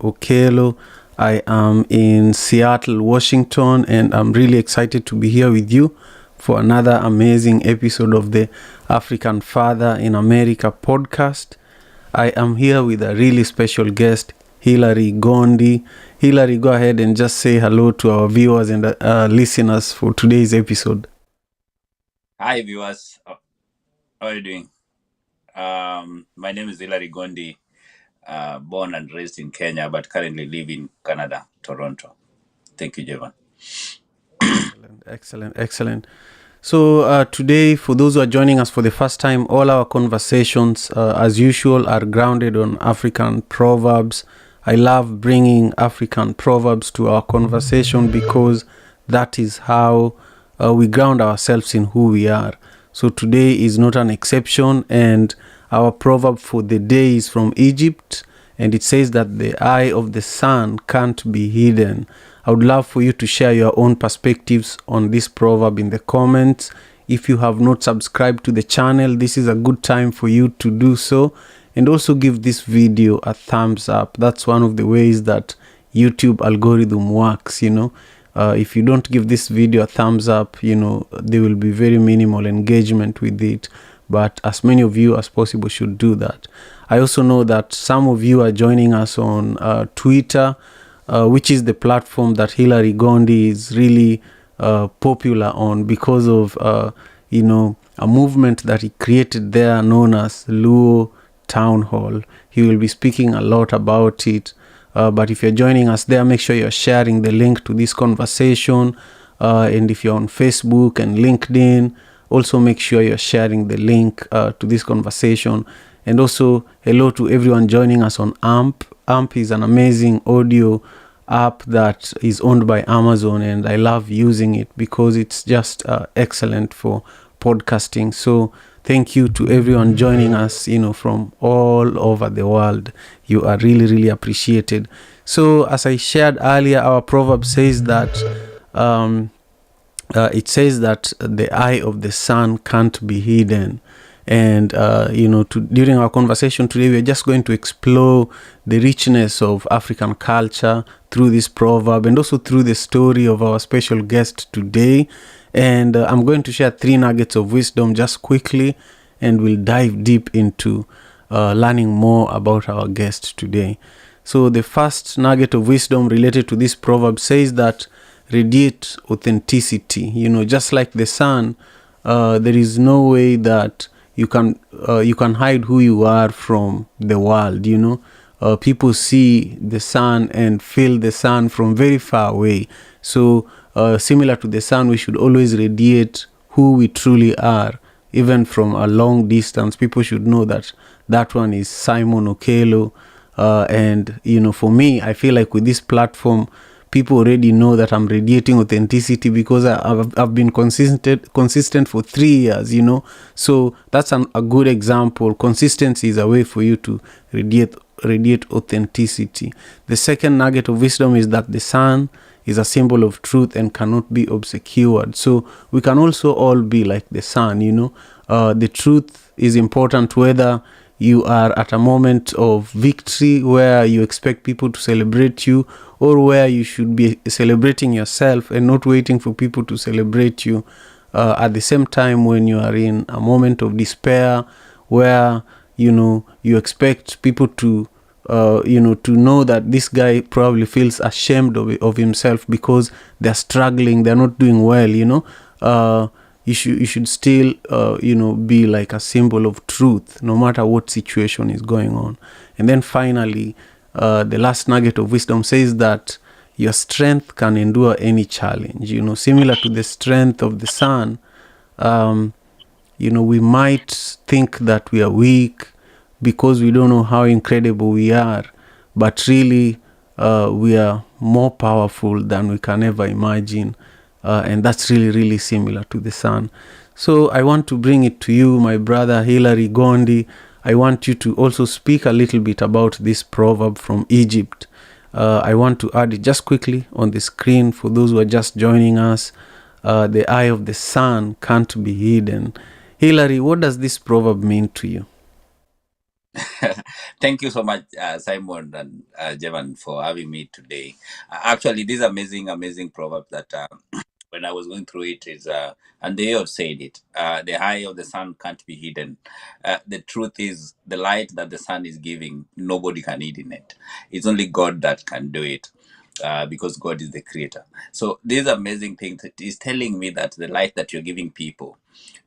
Okelo. I am in Seattle, Washington, and I'm really excited to be here with you for another amazing episode of the African Father in America podcast. I am here with a really special guest, Hilary Gondi. Hilary, go ahead and just say hello to our viewers and listeners for today's episode. Hi, viewers. How are you doing? My name is Hilary Gondi, born and raised in Kenya, but currently live in Canada, Toronto. Thank you, Jevan. Excellent. So today, for those who are joining us for the first time, all our conversations, as usual, are grounded on African proverbs. I love bringing African proverbs to our conversation because that is how we ground ourselves in who we are. So today is not an exception, and our proverb for the day is from Egypt, and it says that the eye of the sun can't be hidden. I would love for you to share your own perspectives on this proverb in the comments. If you have not subscribed to the channel, this is a good time for you to do so. And also give this video a thumbs up. That's one of the ways that YouTube algorithm works, If you don't give this video a thumbs up, there will be very minimal engagement with it. But as many of you as possible should do that. I also know that some of you are joining us on Twitter, which is the platform that Hilary Gondi is really popular on because of, a movement that he created there known as Luo Town Hall. He will be speaking a lot about it. But if you're joining us there, make sure you're sharing the link to this conversation. And if you're on Facebook and LinkedIn, also make sure you're sharing the link to this conversation. And also, hello to everyone joining us on AMP. AMP is an amazing audio app that is owned by Amazon, and I love using it because it's just excellent for podcasting. So thank you to everyone joining us, from all over the world. You are really, really appreciated. So as I shared earlier, our proverb says that the eye of the sun can't be hidden. And, during our conversation today, we're just going to explore the richness of African culture through this proverb and also through the story of our special guest today. And I'm going to share 3 nuggets of wisdom just quickly, and we'll dive deep into learning more about our guest today. So the first nugget of wisdom related to this proverb says that radiate authenticity. Just like the sun, there is no way that you can hide who you are from the world. People see the sun and feel the sun from very far away. So similar to the sun, we should always radiate who we truly are, even from a long distance. People should know that one is Simon Okelo. And for me, I feel like with this platform, people already know that I'm radiating authenticity because I've been consistent for 3 years, So that's a good example. Consistency is a way for you to radiate authenticity. The second nugget of wisdom is that the sun is a symbol of truth and cannot be obscured. So we can also all be like the sun, The truth is important whether you are at a moment of victory where you expect people to celebrate you, or where you should be celebrating yourself and not waiting for people to celebrate you. At the same time, when you are in a moment of despair where, you expect people to know that this guy probably feels ashamed of himself because they're struggling, they're not doing well, you should still, be like a symbol of truth, no matter what situation is going on. And then finally, the last nugget of wisdom says that your strength can endure any challenge. Similar to the strength of the sun, we might think that we are weak because we don't know how incredible we are, but really, we are more powerful than we can ever imagine. And that's really, really similar to the sun. So I want to bring it to you, my brother Hilary Gondi. I want you to also speak a little bit about this proverb from Egypt. I want to add it just quickly on the screen for those who are just joining us. The eye of the sun can't be hidden. Hilary, what does this proverb mean to you? Thank you so much, Simon and Jevan, for having me today. Actually, this amazing, amazing proverb that when I was going through it is, and they all said it, the eye of the sun can't be hidden. The truth is, the light that the sun is giving, nobody can hide in it. It's only God that can do it. Because God is the creator. So this amazing thing that is telling me that the light that you're giving people,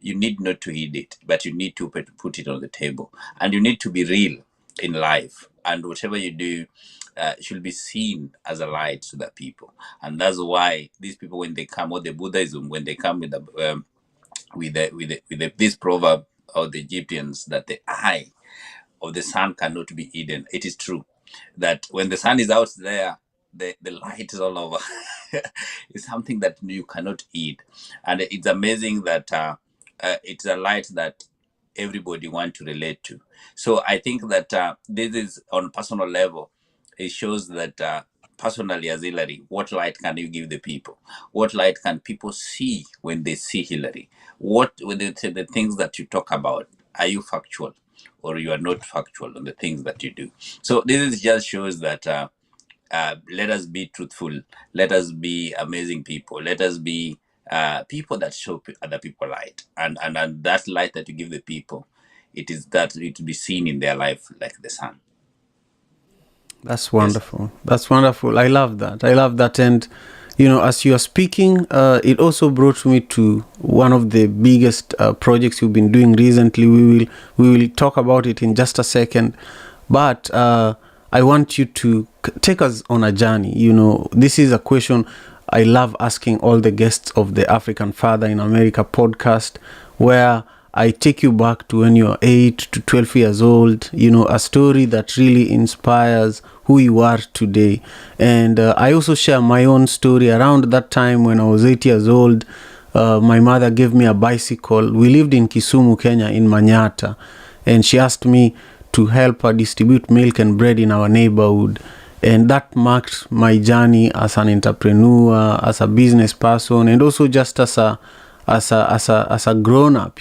you need not to hid it, but you need to put it on the table, and you need to be real in life. And whatever you do should be seen as a light to the people. And that's why these people, when they come, or the Buddhism, when they come with this proverb of the Egyptians, that the eye of the sun cannot be hidden. It is true that when the sun is out there, the light is all over. It's something that you cannot eat. And it's amazing that it's a light that everybody want to relate to. So I think that this is on personal level. It shows that personally, as Hillary, what light can you give the people? What light can people see when they see Hillary? What with the things that you talk about? Are you factual, or you are not factual on the things that you do? So this is just shows that let us be truthful. Let us be amazing people. Let us be people that show other people light, and that light that you give the people, it is that it will be seen in their life like the sun. That's Yes. wonderful. That's wonderful. I love that. I love that. And, as you are speaking, it also brought me to one of the biggest projects you've been doing recently. We will talk about it in just a second, but I want you to take us on a journey. This is a question I love asking all the guests of the African Father in America podcast, where I take you back to when you're 8 to 12 years old, a story that really inspires who you are today. And I also share my own story around that time when I was 8 years old. My mother gave me a bicycle. We lived in Kisumu, Kenya, in Manyata, and she asked me to help her distribute milk and bread in our neighborhood. And that marked my journey as an entrepreneur, as a business person, and also just as a grown up,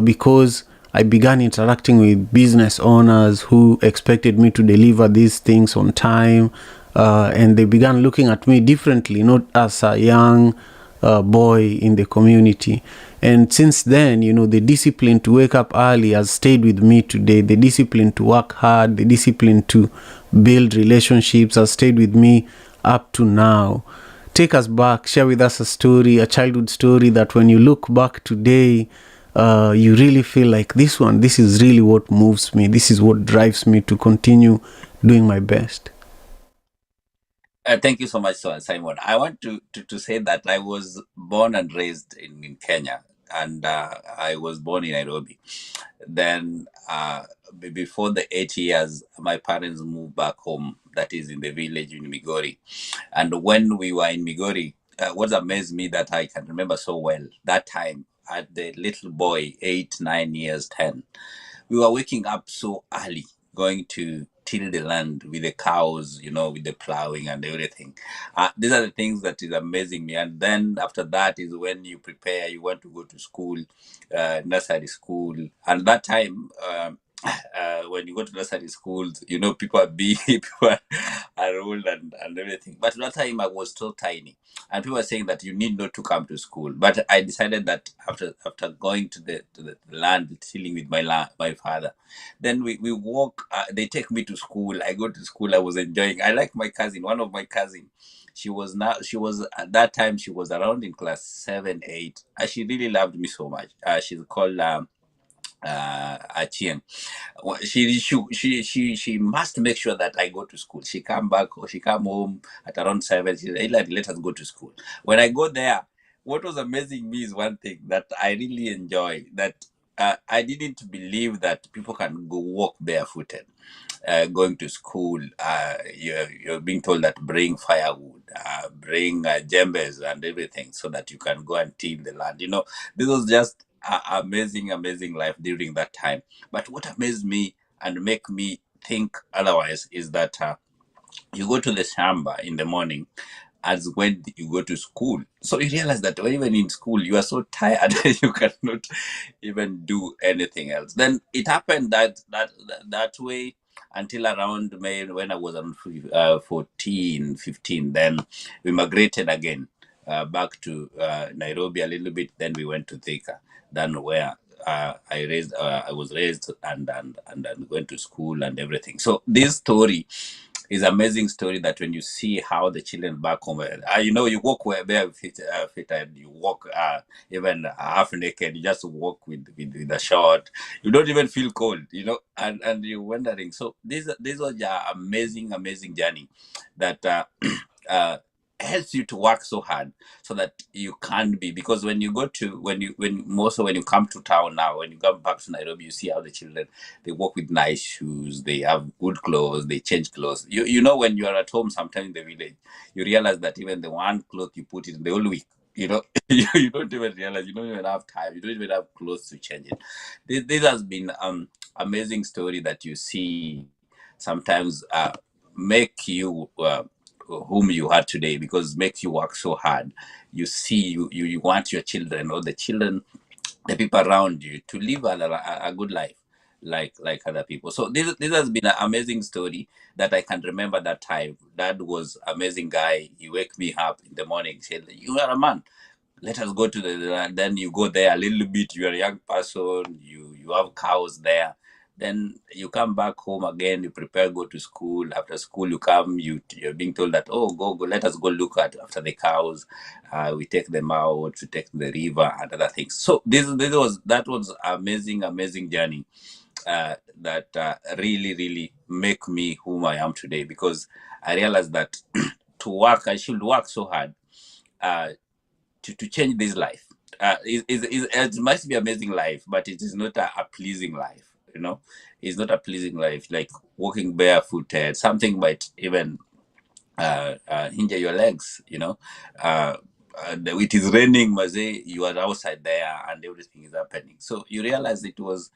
because I began interacting with business owners who expected me to deliver these things on time, and they began looking at me differently, not as a young boy in the community. And since then, the discipline to wake up early has stayed with me today. The discipline to work hard, the discipline to build relationships has stayed with me up to now. Take us back, share with us a story, a childhood story that when you look back today, you really feel like this is really what moves me. This is what drives me to continue doing my best. Thank you so much, Simon. I want to say that I was born and raised in Kenya, and I was born in Nairobi. Then, before the 8 years, my parents moved back home, that is in the village in Migori. And when we were in Migori, what amazed me that I can remember so well, that time, at the little boy, 8, 9 years, 10, we were waking up so early, going to till the land with the cows, with the plowing and everything. These are the things that is amazing me. And then after that is when you prepare, you want to go to school, nursery school. And that time, when you go to nursery schools, people are big, people are old and everything. But that time I was so tiny, and people were saying that you need not to come to school. But I decided that after going to the land, chilling with my father, then we walk. They take me to school. I go to school. I was enjoying. I like my cousin. One of my cousin. She was at that time. She was around in class 7, 8. She really loved me so much. She's called Achien. She must make sure that I go to school. She come back, or she come home at around 7. She said, "Hey, let us go to school." When I go there, what was amazing me is one thing that I really enjoy, that I didn't believe that people can go walk barefooted. Going to school, you're being told that bring firewood, bring jembes and everything, so that you can go and till the land. This was just amazing, amazing life during that time. But what amazed me and make me think otherwise is that you go to the shamba in the morning, as when you go to school. So you realize that even in school, you are so tired you cannot even do anything else. Then it happened that way until around May, when I was around 14, 15. Then we migrated again back to Nairobi a little bit. Then we went to Thika, then where I was raised and went to school and everything. So this story is amazing story that when you see how the children back home, you walk where bare feet and you walk even half naked, you just walk with a short, you don't even feel cold, and you're wondering. So this was an amazing journey that uh, helps you to work so hard so that you can't be, because when you go to when mostly when you come to town now, when you come back to Nairobi, you see how the children, they walk with nice shoes, they have good clothes, they change clothes. When you are at home sometime in the village, you realize that even the one cloth you put in the whole week, you don't even realize, you don't even have time, you don't even have clothes to change it. This has been amazing story that you see sometimes make you whom you are today, because make you work so hard. You see, you want your children or the children, the people around you, to live a good life like other people. So this has been an amazing story that I can remember that time. Dad was amazing guy. He wake me up in the morning, said, "You are a man. Let us go to the." Then you go there a little bit. You are a young person. You have cows there. Then you come back home again. You prepare, go to school. After school, you come. You're being told that, oh, go. Let us go look at after the cows. We take them out to take the river and other things. So that was amazing journey that really make me whom I am today, because I realized that to work, I should work so hard uh, to change this life. It must be amazing life, but it is not a pleasing life. It's not a pleasing life. Like walking barefooted, something might even injure your legs. It is raining, Maze, you are outside there, and everything is happening. So you realize it was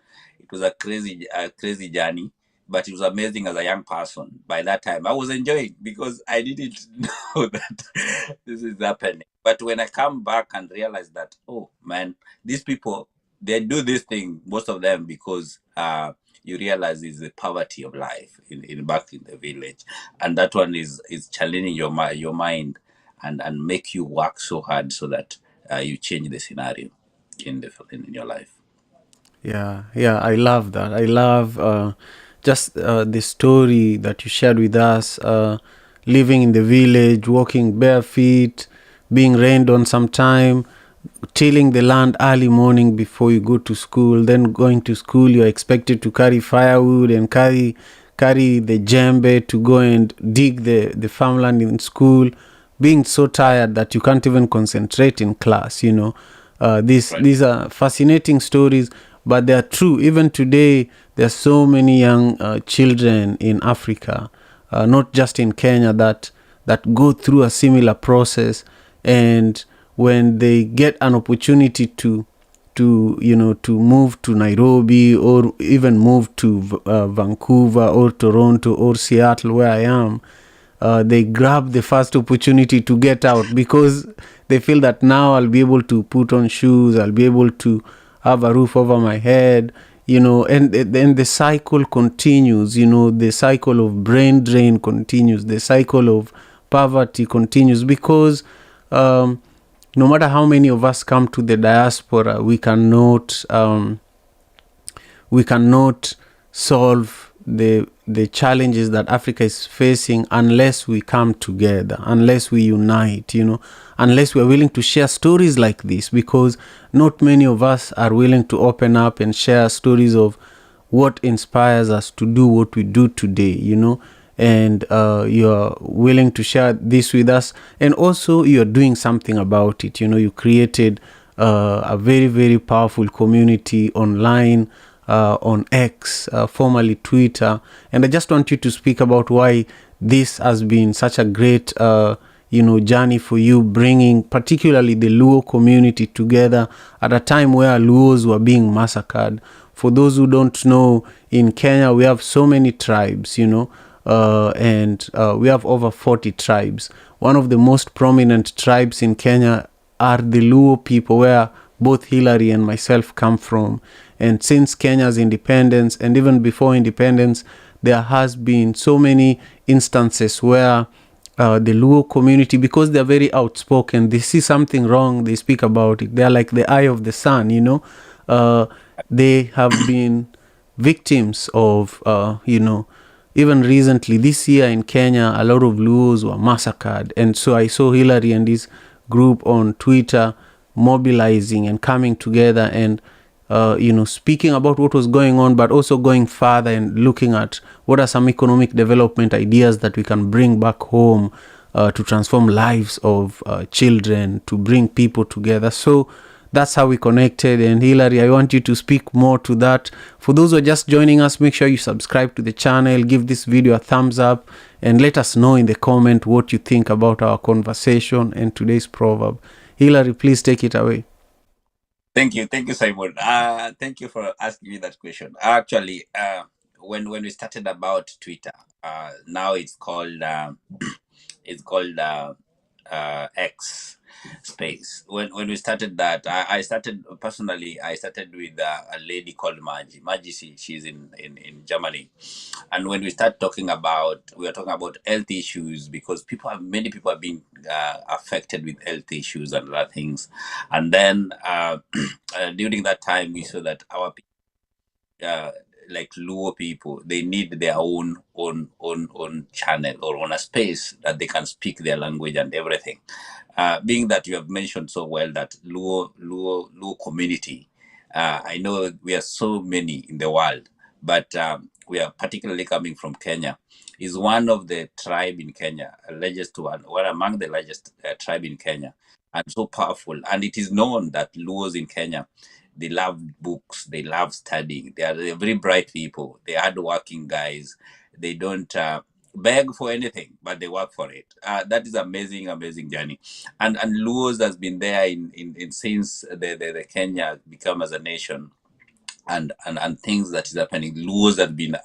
a crazy journey, but it was amazing as a young person. By that time, I was enjoying because I didn't know that this is happening. But when I come back and realize that, oh man, these people, they do this thing, most of them, because you realize is the poverty of life in back in the village, and that one is challenging your mind and make you work so hard so that you change the scenario in your life. Yeah, yeah, I love that. I love just the story that you shared with us. Living in the village, walking bare feet, being rained on sometime, tilling the land early morning before you go to school. Then going to school, you're expected to carry firewood and carry the djembe to go and dig the farmland in school, being so tired that you can't even concentrate in class. These Right. these are fascinating stories, but they are true. Even today, there are so many young children in Africa, not just in Kenya, that go through a similar process, and when they get an opportunity to move to Nairobi, or even move to Vancouver or Toronto or Seattle, where I am, they grab the first opportunity to get out, because they feel that now I'll be able to put on shoes, I'll be able to have a roof over my head, and then the cycle continues, the cycle of brain drain continues, the cycle of poverty continues, because no matter how many of us come to the diaspora, we cannot solve the challenges that Africa is facing unless we come together, unless we unite, unless we're willing to share stories like this, because not many of us are willing to open up and share stories of what inspires us to do what we do today. And you're willing to share this with us, and also you're doing something about it. You created a very, very powerful community online, on X, formerly Twitter. And I just want you to speak about why this has been such a great journey for you, bringing particularly the Luo community together at a time where Luos were being massacred. For those who don't know, in Kenya we have so many tribes, and we have over 40 tribes. One of the most prominent tribes in Kenya are the Luo people, where both Hillary and myself come from. And since Kenya's independence, and even before independence, there has been so many instances where the Luo community, because they're very outspoken, they see something wrong, they speak about it. They're like the eye of the sun, you know. They have been victims of, even recently this year in Kenya, a lot of Luos were massacred. And so I saw Hillary and his group on Twitter mobilizing and coming together and speaking about what was going on, but also going further and looking at what are some economic development ideas that we can bring back home to transform lives of children, to bring people together. So that's how we connected. And Hillary, I want you to speak more to that. For those who are just joining us, make sure you subscribe to the channel, give this video a thumbs up, and let us know in the comment what you think about our conversation and today's proverb. Hillary, please take it away. Thank you, Simon. Thank you for asking me that question. Actually, when we started about Twitter, now it's called it's called X space. When we started that, I started personally. I started with a lady called Maggie. Maggie, she's in Germany, and when we start talking about, we are talking about health issues, because many people have been affected with health issues and other things, and then during that time we saw that our like Luo people, they need their own channel or on a space that they can speak their language and everything. Being that you have mentioned so well that Luo community, I know we are so many in the world, but we are particularly coming from Kenya. Is one of the tribe in Kenya, largest one among the largest tribe in Kenya, and so powerful. And it is known that Luos in Kenya, they love books, they love studying. They're very bright people. They're hardworking guys. They don't beg for anything, but they work for it. That is amazing, amazing journey. And Luos has been there in since the Kenya become as a nation, and things that is happening. Luos have been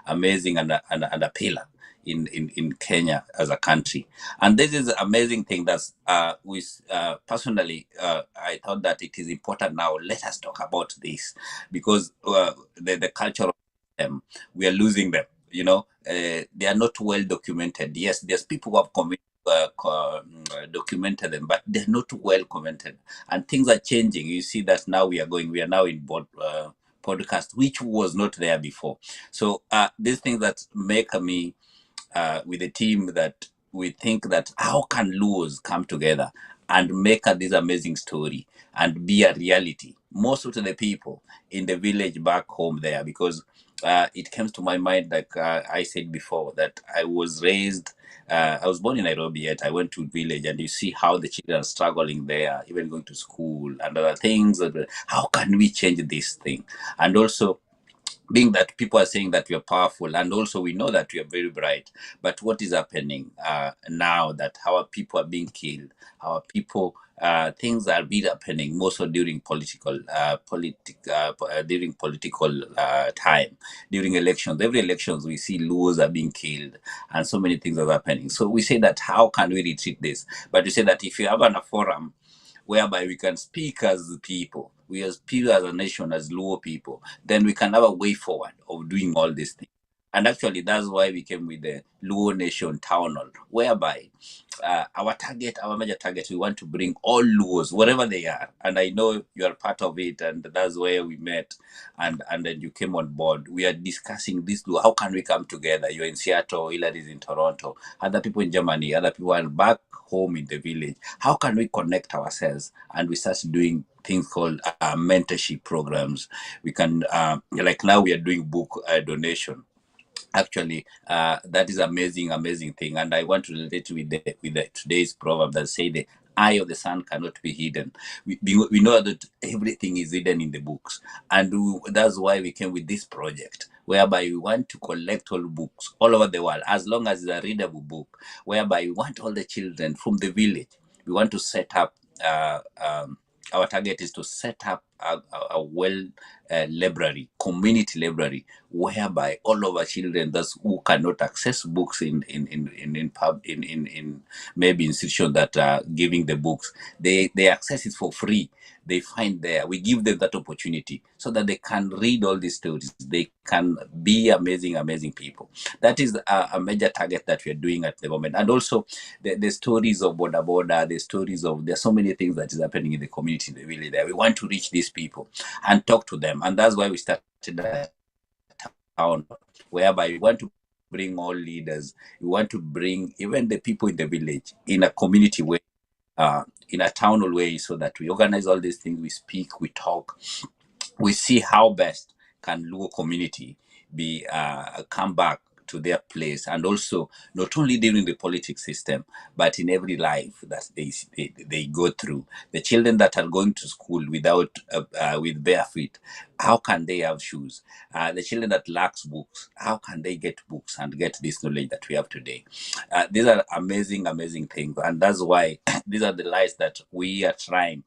amazing and a pillar in Kenya as a country. And this is amazing thing that's personally, I thought that it is important now. Let us talk about this, because the culture of them, we are losing them. They are not well documented. Yes, there's people who have documented them, but they're not well commented, and things are changing. You see that now we are now in board podcast, which was not there before. So these things that make me with the team, that we think that how can Luos come together and make this amazing story and be a reality, most of the people in the village back home there, because it comes to my mind, like I said before, that I was born in Nairobi, yet I went to village, and you see how the children are struggling there, even going to school and other things. How can we change this thing? And also, being that people are saying that we are powerful, and also we know that we are very bright, but what is happening now, that our people are being killed, our people, things are being happening mostly during during political time, during elections. Every elections we see Luos are being killed, and so many things are happening. So we say that how can we retreat this? But we say that if you have a forum whereby we can speak as people, we speak as a nation, as Luo people, then we can have a way forward of doing all these things. And actually, that's why we came with the Luo Nation Town Hall, whereby our major target, we want to bring all Luos, wherever they are. And I know you are part of it, and that's where we met, and then you came on board. We are discussing this Luo. How can we come together? You're in Seattle, Hillary is in Toronto, other people in Germany, other people are back home in the village. How can we connect ourselves? And we start doing things called mentorship programs. We can, like now we are doing book donation. Actually, that is amazing thing. And I want to relate with the today's proverb that say the eye of the sun cannot be hidden. We know that everything is hidden in the books, and that's why we came with this project, whereby we want to collect all books all over the world, as long as it's a readable book, whereby we want all the children from the village. We want to set up our target is to set up a well library, community library, whereby all of our children those who cannot access books in maybe institutions that are giving the books, they access it for free. They find there, we give them that opportunity so that they can read all these stories. They can be amazing people. That is a major target that we are doing at the moment. And also the stories of border, the stories of, there's so many things that is happening in the community, in the village there. We want to reach these people and talk to them. And that's why we started a town, whereby we want to bring all leaders. We want to bring even the people in the village in a community way, in a townal way, so that we organize all these things. We speak, we talk, we see how best can Luo community be come back to their place, and also not only during the politics system, but in every life that they go through. The children that are going to school without with bare feet, how can they have shoes? The children that lacks books, how can they get books and get this knowledge that we have today? These are amazing things, and that's why these are the lights that we are trying.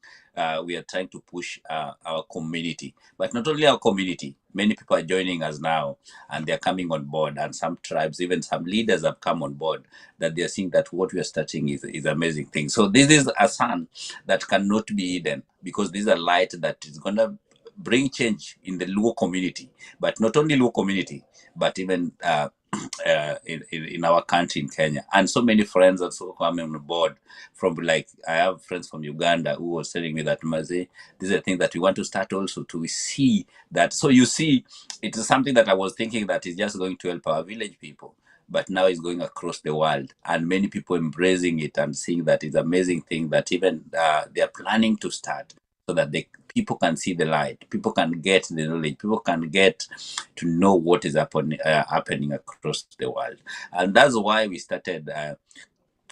We are trying to push our community, but not only our community. Many people are joining us now, and they're coming on board. And some tribes, even some leaders, have come on board. That they're seeing that what we are starting is amazing thing. So this is a sun that cannot be hidden, because this is a light that is gonna bring change in the Luo community, but not only Luo community, but even in our country, in Kenya. And so many friends also coming on board from, like, I have friends from Uganda who was telling me that, Mazi, this is a thing that we want to start also to see that. So you see, it is something that I was thinking that is just going to help our village people, but now it's going across the world, and many people embracing it and seeing that it's amazing thing that even they are planning to start, so that people can see the light, people can get the knowledge, people can get to know what is happening across the world. And that's why we started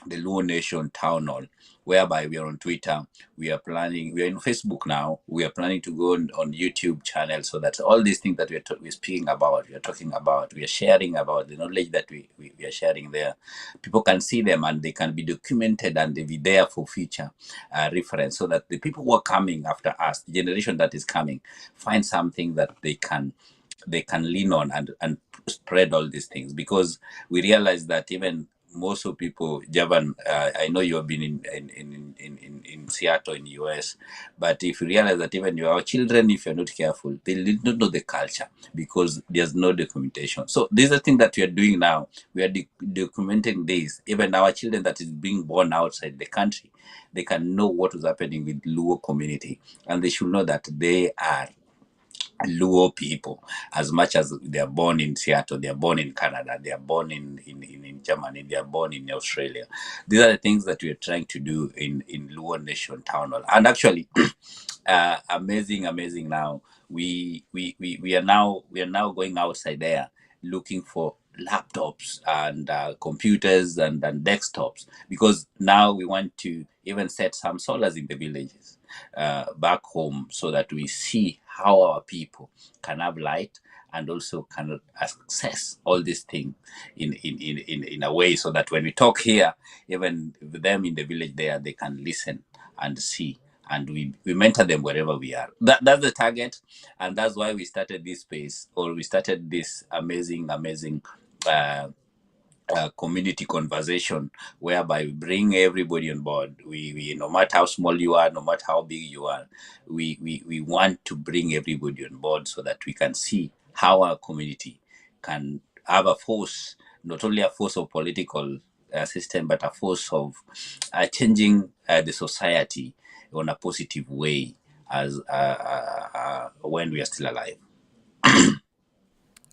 the Luo Nation Town Hall, whereby we are on Twitter, we are in Facebook now, we are planning to go on YouTube channel, so that all these things that we're speaking about, we are talking about, we are sharing about the knowledge that we are sharing there. People can see them, and they can be documented, and they be there for future reference, so that the people who are coming after us, the generation that is coming, find something that they can lean on and spread all these things. Because we realize that even most of people, Javan, I know you have been in Seattle in the US, but if you realize that even your children, if you're not careful, they did not know the culture, because there's no documentation. So this is the thing that we are doing now. We are documenting this. Even our children that is being born outside the country, they can know what is happening with Luo community, and they should know that they are Luo people, as much as they are born in Seattle, they are born in Canada, they are born in Germany, they are born in Australia. These are the things that we are trying to do in Luo Nation Town Hall. And actually, amazing now. We are now going outside there, looking for laptops and computers and desktops, because now we want to even set some solars in the villages back home, so that we see how our people can have light, and also can access all these things in a way, so that when we talk here, even them in the village there, they can listen and see, and we mentor them wherever we are. That's the target, and that's why we started this space, or we started this amazing community conversation, whereby we bring everybody on board. We no matter how small you are, no matter how big you are, we want to bring everybody on board, so that we can see how our community can have a force, not only a force of political system, but a force of changing the society on a positive way, as when we are still alive.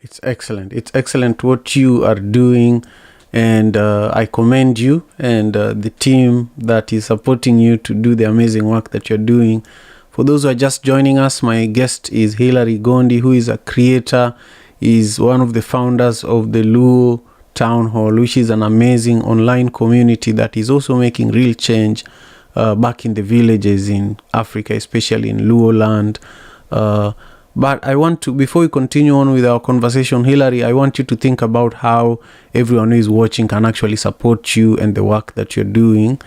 It's excellent. It's excellent what you are doing, and I commend you and the team that is supporting you to do the amazing work that you're doing. For those who are just joining us, my guest is Hilary Gondi, who is a creator, is one of the founders of the Luo Town Hall, which is an amazing online community that is also making real change back in the villages in Africa, especially in Luo land. But I want to, before we continue on with our conversation, Hilary, I want you to think about how everyone who is watching can actually support you and the work that you're doing.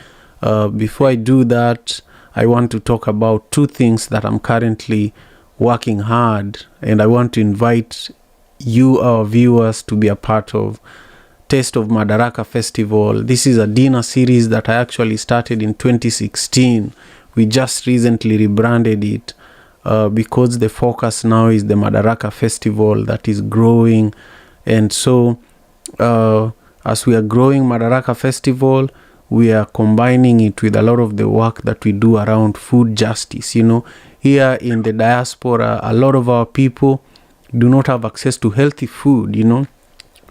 Before I do that, I want to talk about two things that I'm currently working hard, and I want to invite you, our viewers, to be a part of Taste of Madaraka Festival. This is a dinner series that I actually started in 2016. We just recently rebranded it because the focus now is the Madaraka Festival that is growing. And so as we are growing Madaraka Festival, we are combining it with a lot of the work that we do around food justice. You know, here in the diaspora, a lot of our people do not have access to healthy food, you know,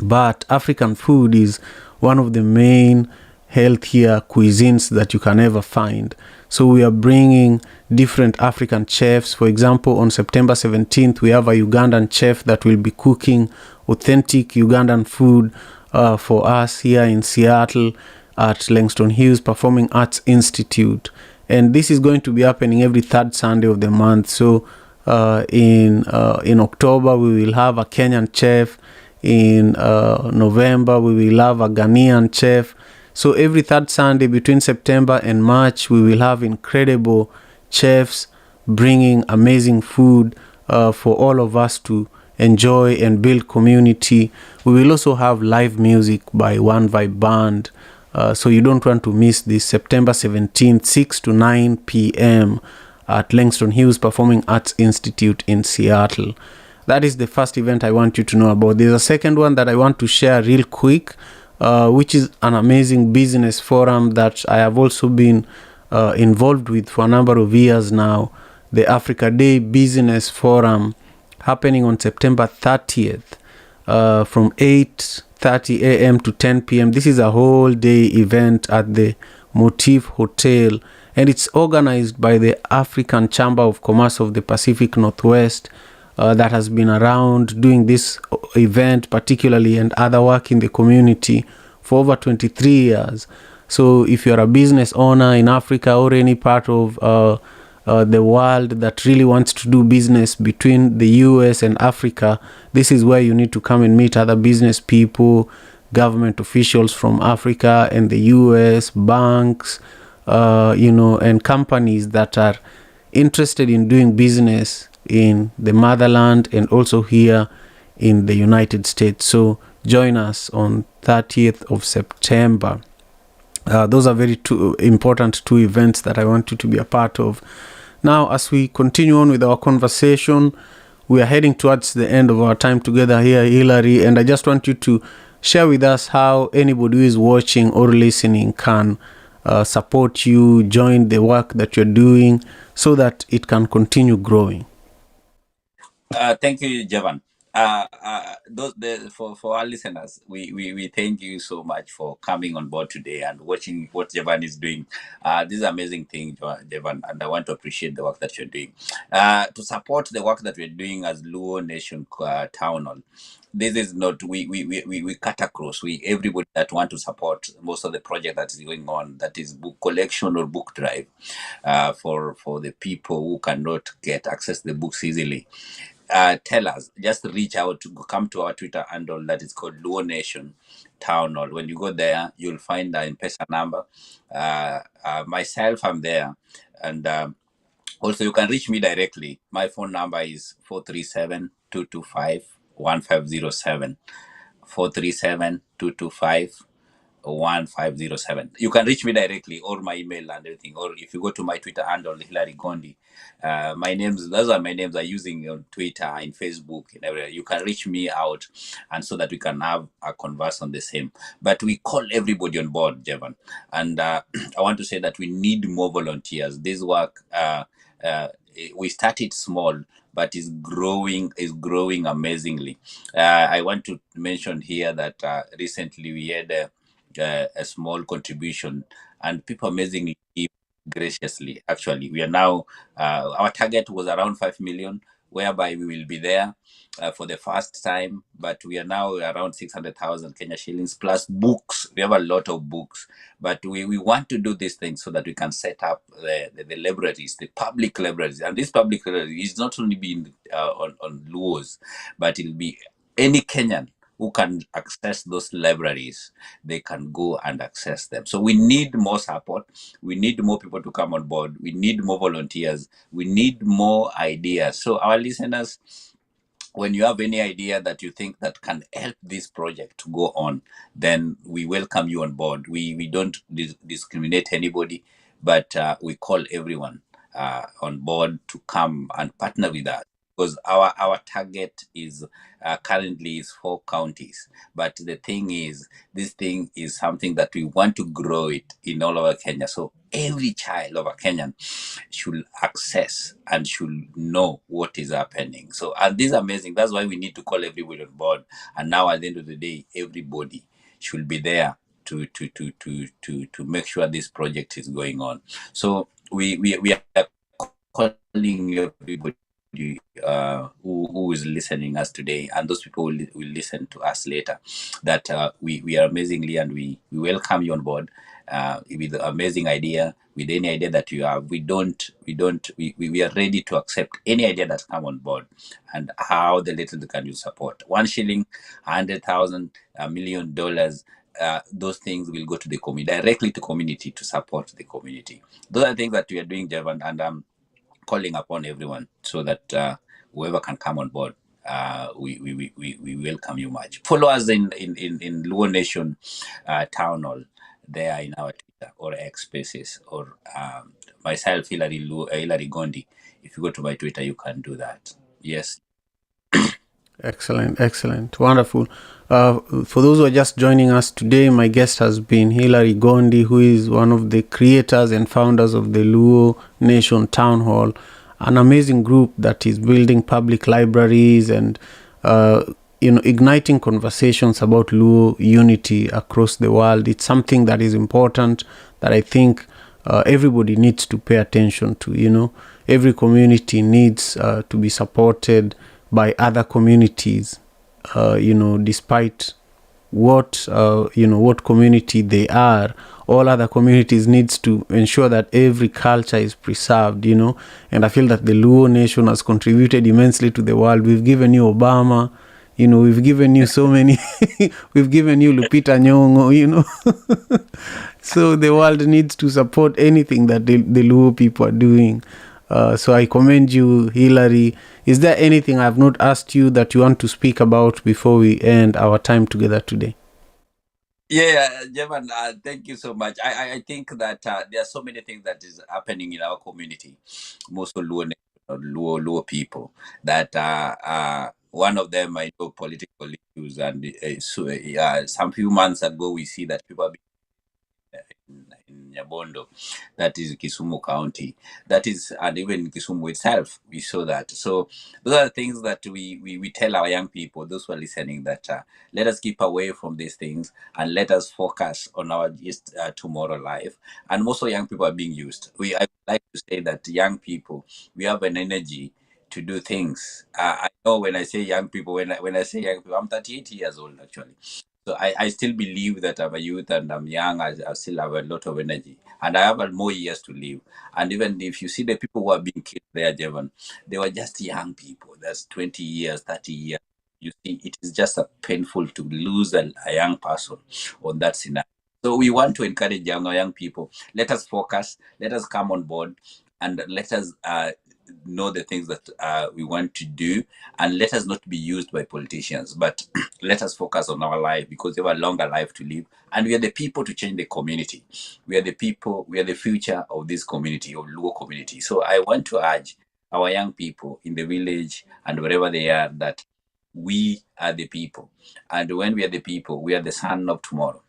but African food is one of the main healthier cuisines that you can ever find. So we are bringing different African chefs. For example, on September 17th, we have a Ugandan chef that will be cooking authentic Ugandan food for us here in Seattle at Langston Hughes Performing Arts Institute. And this is going to be happening every third Sunday of the month. So in October, we will have a Kenyan chef. In November, we will have a Ghanaian chef. So every third Sunday between September and March, we will have incredible chefs bringing amazing food for all of us to enjoy and build community. We will also have live music by One Vibe Band. So you don't want to miss this September 17th, 6 to 9 p.m. at Langston Hughes Performing Arts Institute in Seattle. That is the first event I want you to know about. There's a second one that I want to share real quick, which is an amazing business forum that I have also been involved with for a number of years now. The Africa Day Business Forum, happening on September 30th from 8:30 a.m. to 10 p.m. This is a whole day event at the Motif Hotel, and it's organized by the African Chamber of Commerce of the Pacific Northwest. That has been around doing this event particularly and other work in the community for over 23 years. So if you're a business owner in Africa or any part of the world that really wants to do business between the US and Africa, this is where you need to come and meet other business people, government officials from Africa and the US, banks, and companies that are interested in doing business in the motherland and also here in the United States. So join us on 30th of September. Those are very important two events that I want you to be a part of. Now, as we continue on with our conversation, we are heading towards the end of our time together here, Hillary, and I just want you to share with us how anybody who is watching or listening can support you, join the work that you're doing so that it can continue growing. Thank you, Javan. For our listeners, we thank you so much for coming on board today and watching what Javan is doing. This is an amazing thing, Javan, and I want to appreciate the work that you're doing. To support the work that we're doing as Luo Nation Town Hall, this is not we cut across. Everybody that want to support most of the project that is going on, that is book collection or book drive, for the people who cannot get access to the books easily. Tell us, just reach out to come to our Twitter handle that is called Luo Nation Town Hall. When you go there, you'll find the M-Pesa number. Myself, I'm there. And also, you can reach me directly. My phone number is 437-225-1507. 437-225-1507. You can reach me directly or my email and everything. Or if you go to my Twitter handle, Hillary Gondi, those are my names I'm using on Twitter and Facebook and everywhere. You can reach me out, and so that we can have a converse on the same. But we call everybody on board, Jevan. And I want to say that we need more volunteers. This work, we started small, but is growing amazingly. I want to mention here that recently we had a small contribution, and people amazingly give graciously. Actually, we are now our target was around 5 million, whereby we will be there for the first time, but we are now around 600,000 Kenya shillings plus books. We have a lot of books, but we want to do these things so that we can set up the libraries, the public libraries. And this public library is not only being on Luos, but it will be any Kenyan who can access those libraries, they can go and access them. So we need more support. We need more people to come on board. We need more volunteers. We need more ideas. So our listeners, when you have any idea that you think that can help this project to go on, then we welcome you on board. We don't discriminate anybody, but we call everyone on board to come and partner with us, because our target is currently is 4 counties. But the thing is, this thing is something that we want to grow it in all over Kenya. So every child of a Kenyan should access and should know what is happening. So, and this is amazing. That's why we need to call everybody on board. And now, at the end of the day, everybody should be there to make sure this project is going on. So we are calling everybody who is listening us today, and those people will listen to us later, that we are amazingly, and we welcome you on board with amazing idea, with any idea that you have. We are ready to accept any idea that come on board. And how the little can you support? 1 shilling, 100,000, $1 million. Those things will go to the community, directly to community, to support the community. Those are things that we are doing, Jevan, and calling upon everyone so that whoever can come on board, we welcome you much. Follow us in Luo Nation Town Hall, there in our Twitter or X Spaces, or myself, Hilary Gondi. If you go to my Twitter, you can do that. Yes. Excellent, excellent, wonderful. For those who are just joining us today, my guest has been Hilary Gondi, who is one of the creators and founders of the Luo Nation Town Hall, an amazing group that is building public libraries and igniting conversations about Luo unity across the world. It's something that is important, that I think everybody needs to pay attention to. Every community needs to be supported by other communities, despite what what community they are. All other communities needs to ensure that every culture is preserved, and I feel that the Luo Nation has contributed immensely to the world. We've given you Obama, we've given you so many we've given you Lupita Nyong'o. So the world needs to support anything that the Luo people are doing. So I commend you, Hilary. Is there anything I've not asked you that you want to speak about before we end our time together today? Yeah, Jevan, thank you so much. I think that there are so many things that is happening in our community, most of Luo people, that one of them, I know, political issues, and some few months ago we see that people are in Nyabondo, that is Kisumu County, that is, and even Kisumu itself, we saw that. So those are the things that we tell our young people, those who are listening, that let us keep away from these things and let us focus on our just tomorrow life. And most of young people are being used. I like to say that young people, we have an energy to do things. I know when I say young people, when I say young people, I'm 38 years old actually. So I still believe that I'm a youth and I'm young. I still have a lot of energy, and I have more years to live. And even if you see the people who are being killed there, Jevan, they were just young people. That's 20 years, 30 years. You see, it is just a painful to lose a young person on that scenario. So we want to encourage young people. Let us focus. Let us come on board, and let us know the things that we want to do, and let us not be used by politicians, but let us focus on our life, because we have a longer life to live, and we are the people to change the community. We are the people, we are the future of this community, of Luo community. So I want to urge our young people in the village and wherever they are, that we are the people, and when we are the people, we are the sun of tomorrow.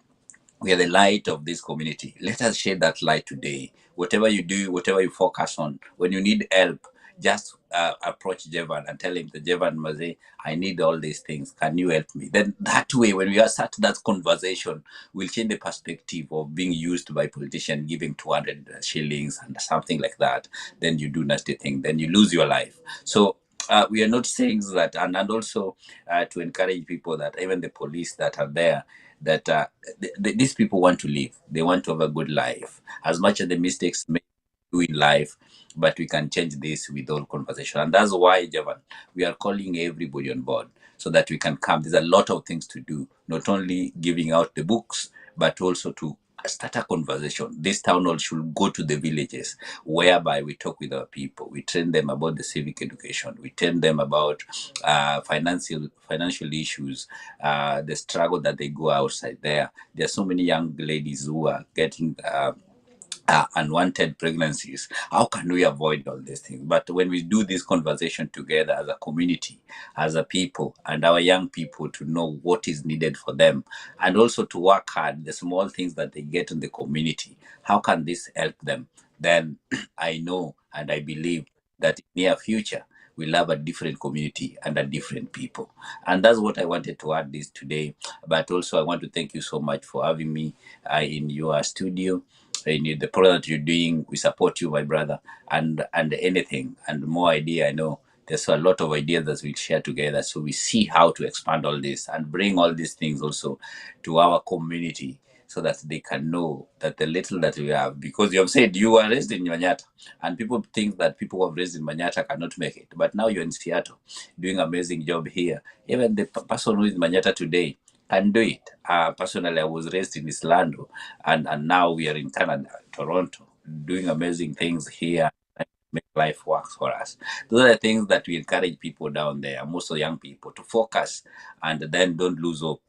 We are the light of this community. Let us share that light today. Whatever you do, whatever you focus on, when you need help, just approach Jevan and tell him, the Jevan Maze, I need all these things. Can you help me? Then that way, when we are start that conversation, we'll change the perspective of being used by politicians, giving 200 shillings and something like that. Then you do nasty thing. Then you lose your life. So we are not saying that, and also to encourage people, that even the police that are there, that these people want to live. They want to have a good life. As much as the mistakes may do in life, but we can change this with all conversation. And that's why, Javan, we are calling everybody on board. so that we can come. There's a lot of things to do, not only giving out the books, but also to start a conversation. This town hall should go to the villages, whereby we talk with our people. We train them about the civic education. We train them about financial issues, the struggle that they go outside there. There are so many young ladies who are getting unwanted pregnancies. How can we avoid all these things? But when we do this conversation together as a community, as a people, and our young people to know what is needed for them, and also to work hard, the small things that they get in the community, how can this help them? Then I know and I believe that in near future, we'll have a different community and a different people. And that's what I wanted to add this today. But also I want to thank you so much for having me in your studio. In the program that you're doing, we support you, my brother, and anything and more idea. I know there's a lot of ideas that we'll share together, so we see how to expand all this and bring all these things also to our community, so that they can know that the little that we have, because you have said you were raised in Manyata, and people think that people who are raised in Manyata cannot make it, but now you're in Seattle doing amazing job here. Even the person who is in Manyata today can do it. Personally, I was raised in Islando, and now we are in Canada, Toronto, doing amazing things here. Make life work for us. Those are the things that we encourage people down there, most of young people, to focus and then don't lose hope,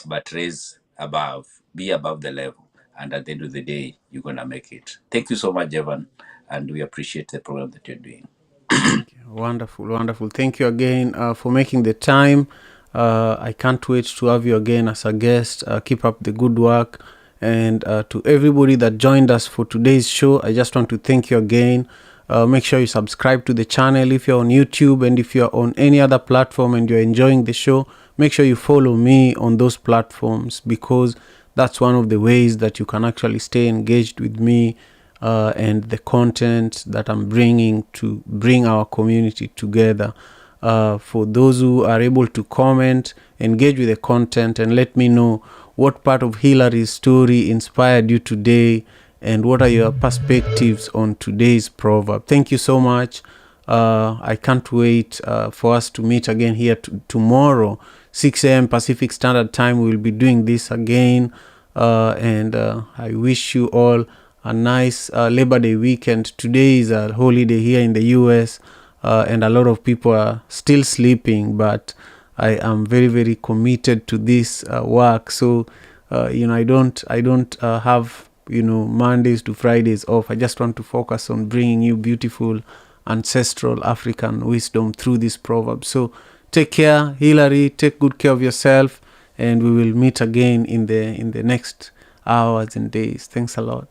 but raise above, be above the level. And at the end of the day, you're going to make it. Thank you so much, Evan. And we appreciate the program that you're doing. Thank you. Wonderful, wonderful. Thank you again for making the time. I can't wait to have you again as a guest. Keep up the good work. And to everybody that joined us for today's show, I just want to thank you again. Make sure you subscribe to the channel if you're on YouTube, and if you're on any other platform and you're enjoying the show, make sure you follow me on those platforms, because that's one of the ways that you can actually stay engaged with me and the content that I'm bringing to bring our community together. For those who are able to comment, engage with the content, and let me know what part of Hilary's story inspired you today, and what are your perspectives on today's proverb. Thank you so much. I can't wait for us to meet again here tomorrow, 6 a.m. Pacific Standard Time. We'll be doing this again. And I wish you all a nice Labor Day weekend. Today is a holiday here in the US, and a lot of people are still sleeping, but I am very, very committed to this work. So, I don't have, Mondays to Fridays off. I just want to focus on bringing you beautiful ancestral African wisdom through this proverb. So take care, Hilary. Take good care of yourself, and we will meet again in the next hours and days. Thanks a lot.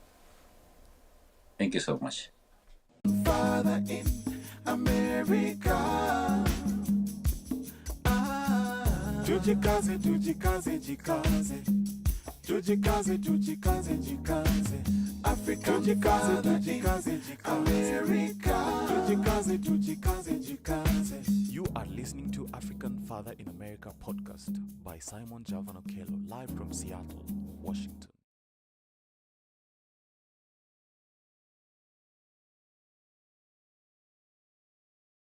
Thank you so much. Father in America. Tujikaze, tujikaze, jikaze. Tujikaze, tujikaze, jikaze. Africa, tujikaze, tujikaze, jikaze. America. Tujikaze, tujikaze, jikaze. You are listening to African Father in America podcast by Simon Javan Okello, live from Seattle, Washington.